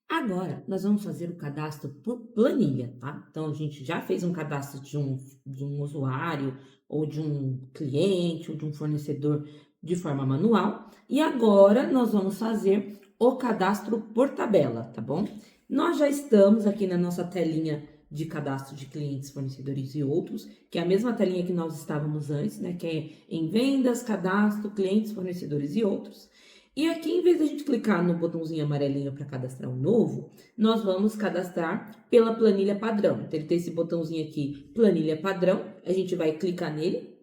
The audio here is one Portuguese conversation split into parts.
Agora, nós vamos fazer o cadastro por planilha, tá? Então, a gente já fez um cadastro de um usuário, ou de um cliente, ou de um fornecedor de forma manual, e agora nós vamos fazer o cadastro por tabela, tá bom? Nós já estamos aqui na nossa telinha de cadastro de clientes, fornecedores e outros, que é a mesma telinha que nós estávamos antes, né? Que é em vendas, cadastro, clientes, fornecedores e outros. E aqui, em vez de a gente clicar no botãozinho amarelinho para cadastrar um novo, nós vamos cadastrar pela planilha padrão. Então, ele tem esse botãozinho aqui, planilha padrão, a gente vai clicar nele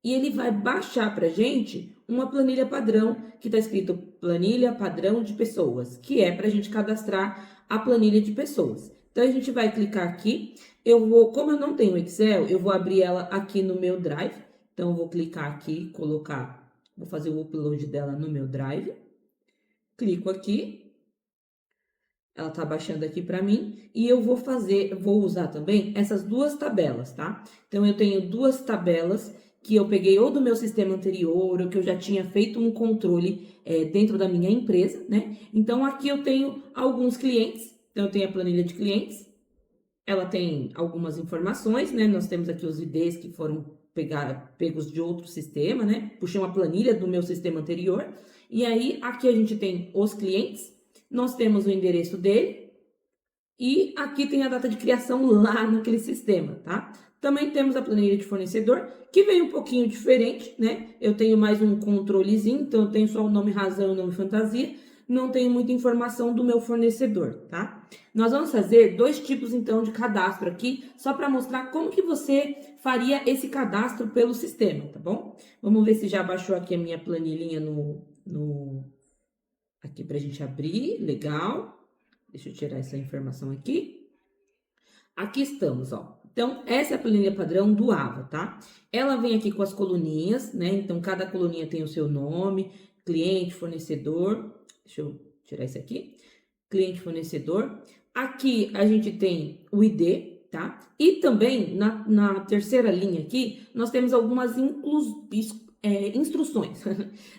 e ele vai baixar para a gente uma planilha padrão que está escrito planilha padrão de pessoas, que é para a gente cadastrar a planilha de pessoas. Então, a gente vai clicar aqui, como eu não tenho Excel, eu vou abrir ela aqui no meu Drive. Então, eu vou clicar aqui, vou fazer o upload dela no meu Drive. Clico aqui, ela tá baixando aqui para mim e eu vou usar também essas duas tabelas, tá? Então eu tenho duas tabelas que eu peguei ou do meu sistema anterior ou que eu já tinha feito um controle dentro da minha empresa, né? Então aqui eu tenho alguns clientes, então eu tenho a planilha de clientes, ela tem algumas informações, né? Nós temos aqui os IDs que foram pegos de outro sistema, né? Puxei uma planilha do meu sistema anterior. E aí, aqui a gente tem os clientes, nós temos o endereço dele e aqui tem a data de criação lá naquele sistema, tá? Também temos a planilha de fornecedor, que vem um pouquinho diferente, né? Eu tenho mais um controlezinho, então eu tenho só o nome razão e o nome fantasia, não tenho muita informação do meu fornecedor, tá? Nós vamos fazer dois tipos, então, de cadastro aqui, só para mostrar como que você faria esse cadastro pelo sistema, tá bom? Vamos ver se já baixou aqui a minha planilhinha aqui pra gente abrir, legal. Deixa eu tirar essa informação aqui. Aqui estamos, ó. Então, essa é a planilha padrão do AVA, tá? Ela vem aqui com as coluninhas, né? Então, cada coluninha tem o seu nome, cliente, fornecedor. Deixa eu tirar isso aqui. Cliente, fornecedor. Aqui a gente tem o ID, tá? E também na terceira linha aqui, nós temos algumas instruções.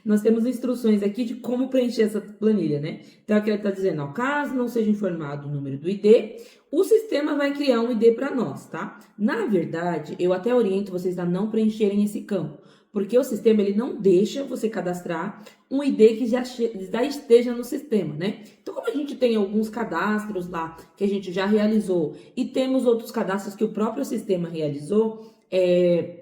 Nós temos instruções aqui de como preencher essa planilha, né? Então aqui ele está dizendo, ó, caso não seja informado o número do ID, o sistema vai criar um ID para nós, tá? Na verdade, eu até oriento vocês a não preencherem esse campo, porque o sistema ele não deixa você cadastrar um ID que já esteja no sistema, né? Então, como a gente tem alguns cadastros lá que a gente já realizou e temos outros cadastros que o próprio sistema realizou, é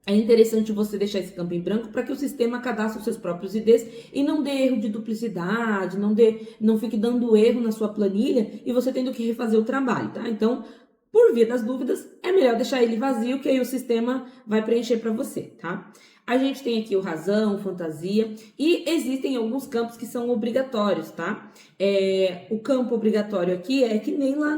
interessante você deixar esse campo em branco para que o sistema cadastre os seus próprios IDs e não dê erro de duplicidade, não fique dando erro na sua planilha e você tendo que refazer o trabalho, tá? Então, por via das dúvidas, é melhor deixar ele vazio, que aí o sistema vai preencher para você, tá? A gente tem aqui o razão, fantasia, e existem alguns campos que são obrigatórios, tá? O campo obrigatório aqui é que nem lá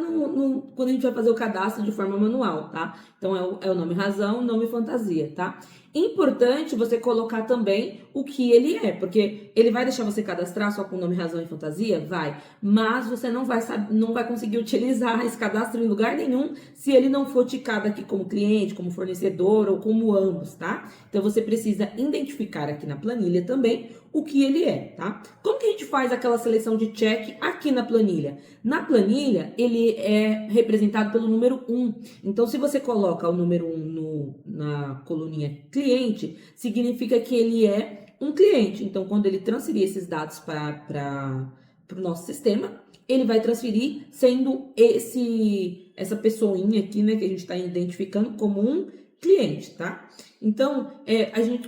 quando a gente vai fazer o cadastro de forma manual, tá? Então, é o nome razão, nome fantasia, tá? Importante você colocar também o que ele é, porque ele vai deixar você cadastrar só com nome, razão e fantasia? Vai, mas você não vai conseguir utilizar esse cadastro em lugar nenhum se ele não for ticado aqui como cliente, como fornecedor ou como ambos, tá? Então você precisa identificar aqui na planilha também o que ele é, tá? Como que a gente faz aquela seleção de check aqui na planilha? Na planilha, ele é representado pelo número 1. Então, se você coloca o número 1 na coluninha cliente, significa que ele é um cliente. Então, quando ele transferir esses dados para o nosso sistema, ele vai transferir sendo essa pessoinha aqui, né, que a gente está identificando como um cliente, tá? Então,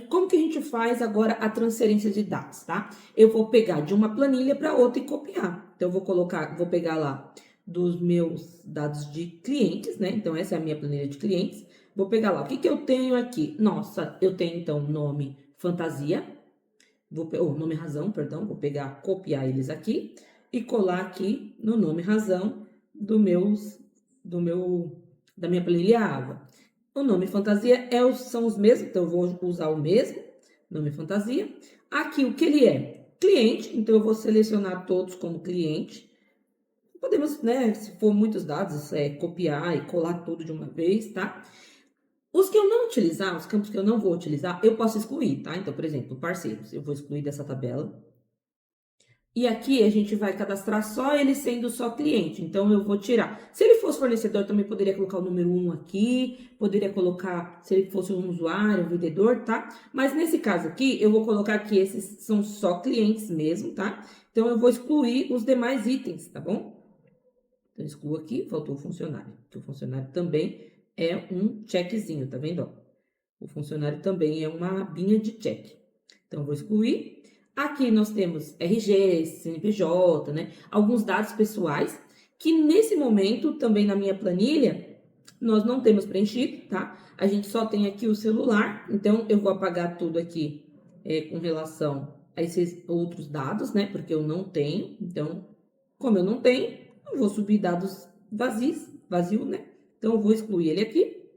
como que a gente faz agora a transferência de dados, tá? Eu vou pegar de uma planilha para outra e copiar. Então, vou pegar lá dos meus dados de clientes, né? Então, essa é a minha planilha de clientes. Vou pegar lá. O que que eu tenho aqui? Nossa, eu tenho, então, nome fantasia. Nome razão, perdão. Vou pegar, copiar eles aqui e colar aqui no nome razão da minha planilha AVA. O nome fantasia são os mesmos, então eu vou usar o mesmo, nome fantasia. Aqui o que ele é? Cliente, então eu vou selecionar todos como cliente. Podemos, né, se for muitos dados, copiar e colar tudo de uma vez, tá? Os que eu não utilizar, os campos que eu não vou utilizar, eu posso excluir, tá? Então, por exemplo, parceiros, eu vou excluir dessa tabela. E aqui a gente vai cadastrar só ele sendo só cliente. Então, eu vou tirar. Se ele fosse fornecedor, também poderia colocar o número 1 aqui. Poderia colocar, se ele fosse um usuário, um vendedor, tá? Mas nesse caso aqui, eu vou colocar que esses são só clientes mesmo, tá? Então, eu vou excluir os demais itens, tá bom? Então, excluo aqui, faltou o funcionário. Que o funcionário também é um checkzinho, tá vendo? Ó? O funcionário também é uma abinha de check. Então, vou excluir. Aqui nós temos RG, CNPJ, né? Alguns dados pessoais que nesse momento, também na minha planilha, nós não temos preenchido, tá? A gente só tem aqui o celular, então eu vou apagar tudo aqui com relação a esses outros dados, né? Porque eu não tenho, então, como eu não tenho, eu vou subir dados vazio, né? Então, eu vou excluir ele aqui,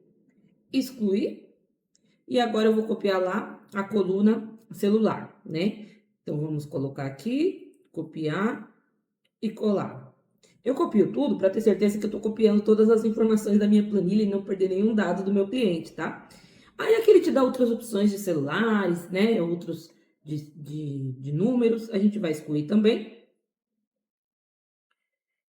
excluir, e agora eu vou copiar lá a coluna celular, né? Então, vamos colocar aqui, copiar e colar. Eu copio tudo para ter certeza que eu estou copiando todas as informações da minha planilha e não perder nenhum dado do meu cliente, tá? Aí aqui ele te dá outras opções de celulares, né? Outros de números, a gente vai excluir também.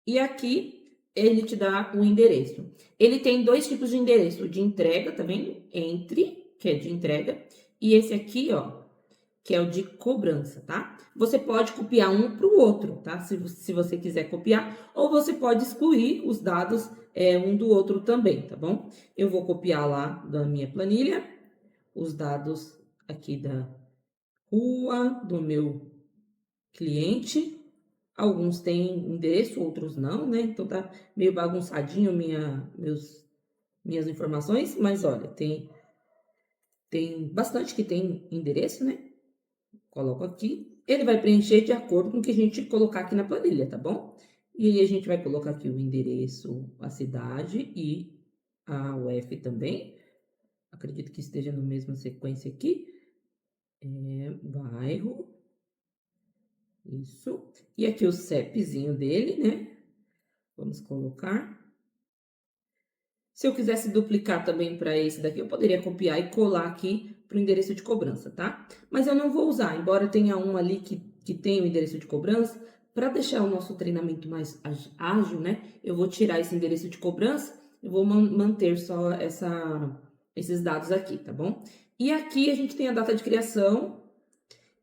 E aqui ele te dá o endereço. Ele tem dois tipos de endereço, de entrega, tá vendo? Entre, que é de entrega, e esse aqui, ó, que é o de cobrança, tá? Você pode copiar um para o outro, tá? Se você quiser copiar, ou você pode excluir os dados um do outro também, tá bom? Eu vou copiar lá da minha planilha os dados aqui da rua, do meu cliente. Alguns têm endereço, outros não, né? Então tá meio bagunçadinho minhas informações, mas olha, tem bastante que tem endereço, né? Coloco aqui. Ele vai preencher de acordo com o que a gente colocar aqui na planilha, tá bom? E aí a gente vai colocar aqui o endereço, a cidade e a UF também. Acredito que esteja na mesma sequência aqui. Bairro. Isso. E aqui o CEPzinho dele, né? Vamos colocar. Se eu quisesse duplicar também para esse daqui, eu poderia copiar e colar aqui para o endereço de cobrança, tá? Mas eu não vou usar, embora tenha um ali que tem o endereço de cobrança, para deixar o nosso treinamento mais ágil, né? Eu vou tirar esse endereço de cobrança, eu vou manter só esses dados aqui, tá bom? E aqui a gente tem a data de criação,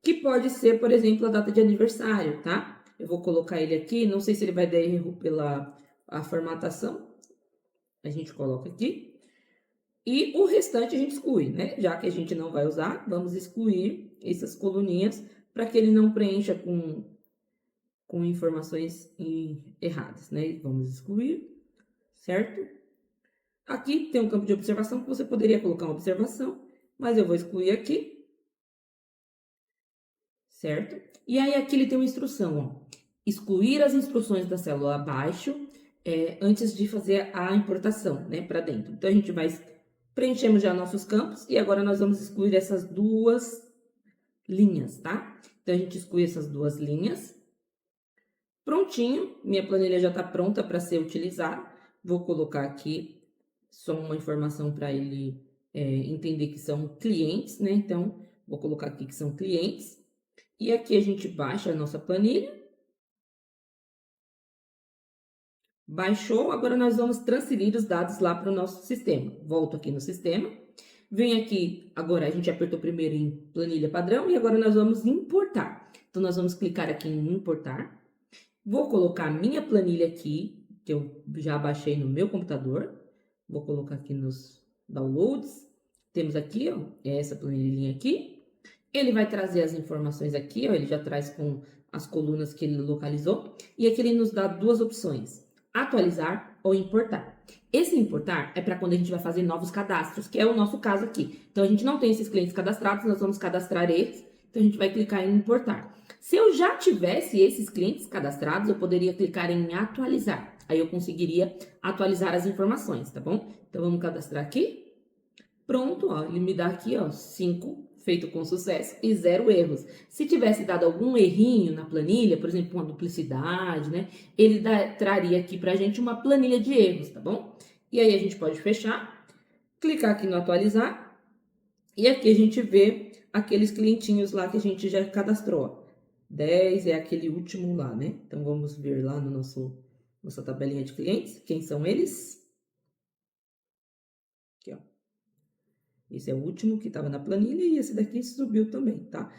que pode ser, por exemplo, a data de aniversário, tá? Eu vou colocar ele aqui, não sei se ele vai dar erro pela a formatação, a gente coloca aqui. E o restante a gente exclui, né? Já que a gente não vai usar, vamos excluir essas coluninhas para que ele não preencha com informações erradas, né? Vamos excluir, certo? Aqui tem um campo de observação que você poderia colocar uma observação, mas eu vou excluir aqui, certo? E aí aqui ele tem uma instrução, ó. Excluir as instruções da célula abaixo antes de fazer a importação, né, para dentro. Então, a gente vai preenchemos já nossos campos e agora nós vamos excluir essas duas linhas, tá? Então, a gente exclui essas duas linhas. Prontinho, minha planilha já está pronta para ser utilizada. Vou colocar aqui só uma informação para ele entender que são clientes, né? Então, vou colocar aqui que são clientes. E aqui a gente baixa a nossa planilha. Baixou, agora nós vamos transferir os dados lá para o nosso sistema. Volto aqui no sistema. Vem aqui, agora a gente apertou primeiro em planilha padrão e agora nós vamos importar. Então, nós vamos clicar aqui em importar. Vou colocar a minha planilha aqui, que eu já baixei no meu computador. Vou colocar aqui nos downloads. Temos aqui, ó, essa planilhinha aqui. Ele vai trazer as informações aqui, ó, ele já traz com as colunas que ele localizou. E aqui ele nos dá duas opções: atualizar ou importar. Esse importar é para quando a gente vai fazer novos cadastros, que é o nosso caso aqui. Então, a gente não tem esses clientes cadastrados, nós vamos cadastrar eles. Então, a gente vai clicar em importar. Se eu já tivesse esses clientes cadastrados, eu poderia clicar em atualizar. Aí, eu conseguiria atualizar as informações, tá bom? Então, vamos cadastrar aqui. Pronto, ó, ele me dá aqui, ó, 5 feito com sucesso e 0 erros. Se tivesse dado algum errinho na planilha, por exemplo, uma duplicidade, né? Ele traria aqui pra gente uma planilha de erros, tá bom? E aí a gente pode fechar, clicar aqui no atualizar e aqui a gente vê aqueles clientinhos lá que a gente já cadastrou. 10 é aquele último lá, né? Então, vamos ver lá no nossa tabelinha de clientes. Quem são eles? Aqui, ó. Esse é o último que estava na planilha e esse daqui subiu também, tá?